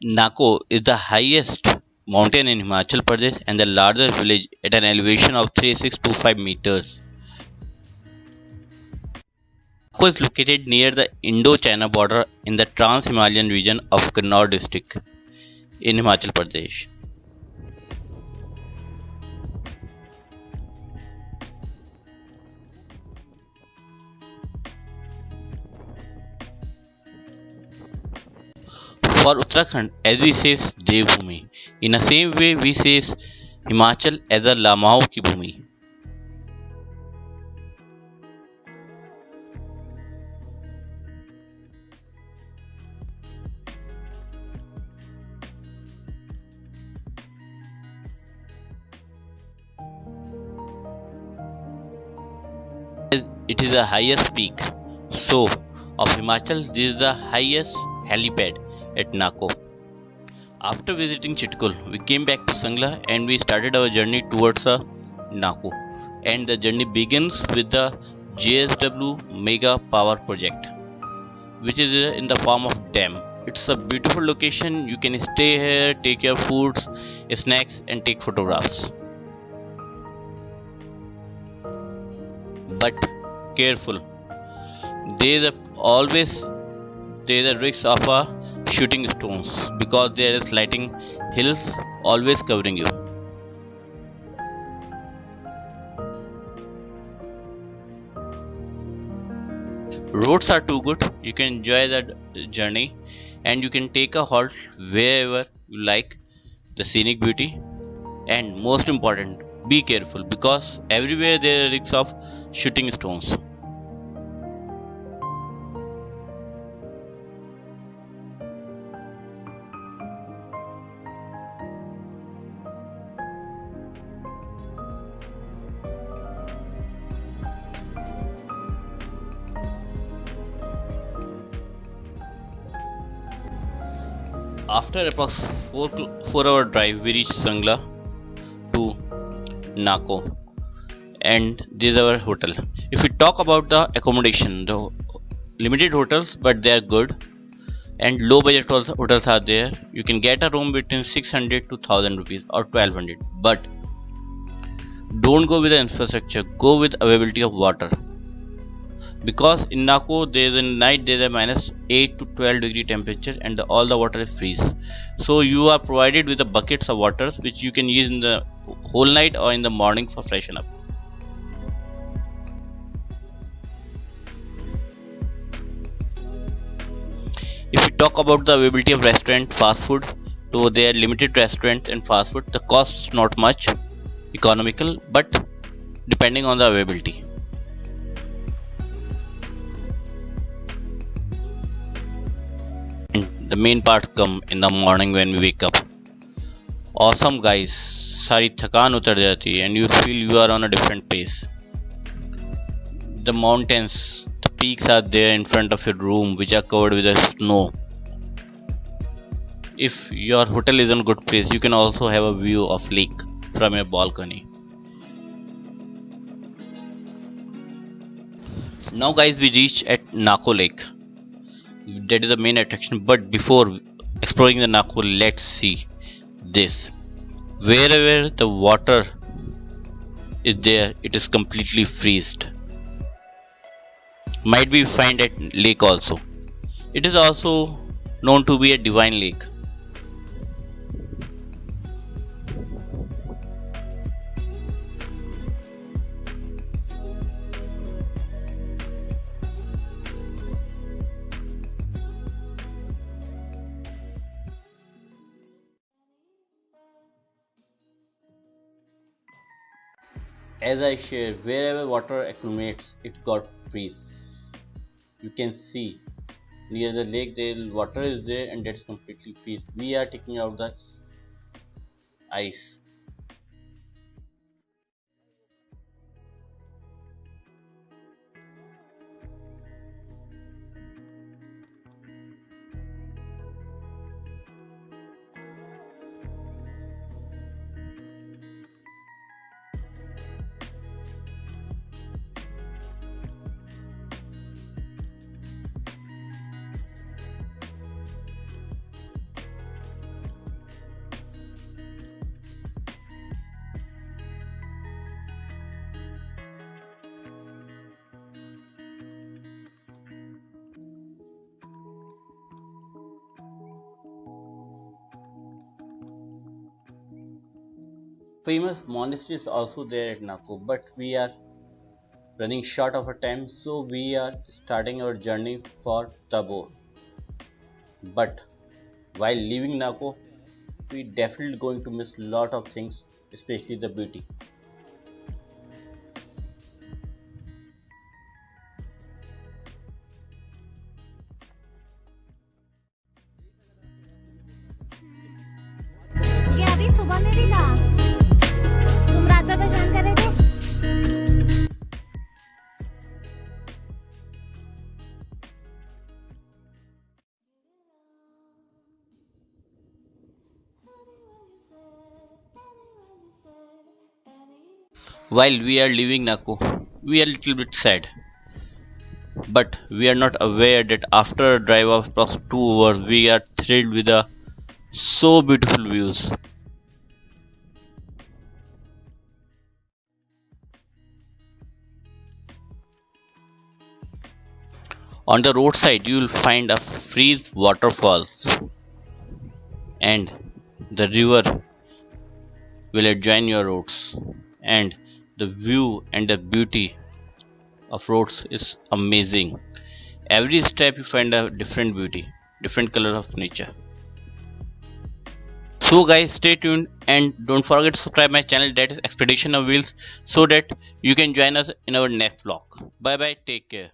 Nako is the highest mountain in Himachal Pradesh and the largest village at an elevation of 3625 meters. Nako is located near the Indo-China border in the Trans-Himalayan region of Kannauр district in Himachal Pradesh. For Uttarakhand, as we say Devbhumi, in the same way we say Himachal as a Lamao ki bhumi. It is the highest peak. So, of Himachal, this is the highest helipad at Nako. After visiting Chitkul, we came back to Sangla and we started our journey towards Nako. And the journey begins with the JSW Mega Power Project, which is in the form of dam. It's a beautiful location. You can stay here, take your foods, snacks, and take photographs. But careful, there is always a risk of shooting stones because there is sliding hills always covering you. Roads are too good. You can enjoy the journey and you can take a halt wherever you like the scenic beauty. And most important, be careful because everywhere there are risks of shooting stones. After approx 4 hour drive, we reached Sangla to Nako, and this is our hotel. If we talk about the accommodation, the limited hotels, but they are good, and low budget hotels are there. You can get a room between 600 to 1000 rupees or 1200, but don't go with the infrastructure, go with availability of water. Because in Nako there is a night there is a minus 8 to 12 degree temperature and all the water is freeze. So you are provided with the buckets of water which you can use in the whole night or in the morning for freshen up. If we talk about the availability of restaurant fast food, so there are limited restaurant and fast food. The cost is not much economical, but depending on the availability. The main part come in the morning when we wake up. Awesome guys, सारी थकान उतर जाती है and you feel you are on a different pace. The mountains, the peaks are there in front of your room which are covered with a snow. If your hotel is in a good place, you can also have a view of lake from your balcony. Now guys, we reach at Nako Lake. That is the main attraction, but before exploring the Nako, let's see this. Wherever the water is there, it is completely freezed. Might be find at lake also. It is also known to be a divine lake. As I shared, wherever water accumulates, it got freeze. You can see near the lake the water is there and that's completely freeze. We are taking out the ice. famous monastery is also there at Nako, but we are running short of our time, so we are starting our journey for Tabor. But while leaving Nako, we definitely going to miss lot of things, especially the beauty. ये अभी सुबह में भी था। तुम रात भर परेशान कर रहे थे। While we are leaving Nako, we are a little bit sad. But we are not aware that after a drive of approximately 2 hours, we are thrilled with the so beautiful views. On the roadside, you will find a freeze waterfalls, and the river will adjoin your roads. And the view and the beauty of roads is amazing. Every step you find a different beauty, different color of nature. So guys, stay tuned and don't forget to subscribe my channel, that is Expedition of Wheels, so that you can join us in our next vlog. Bye bye, take care.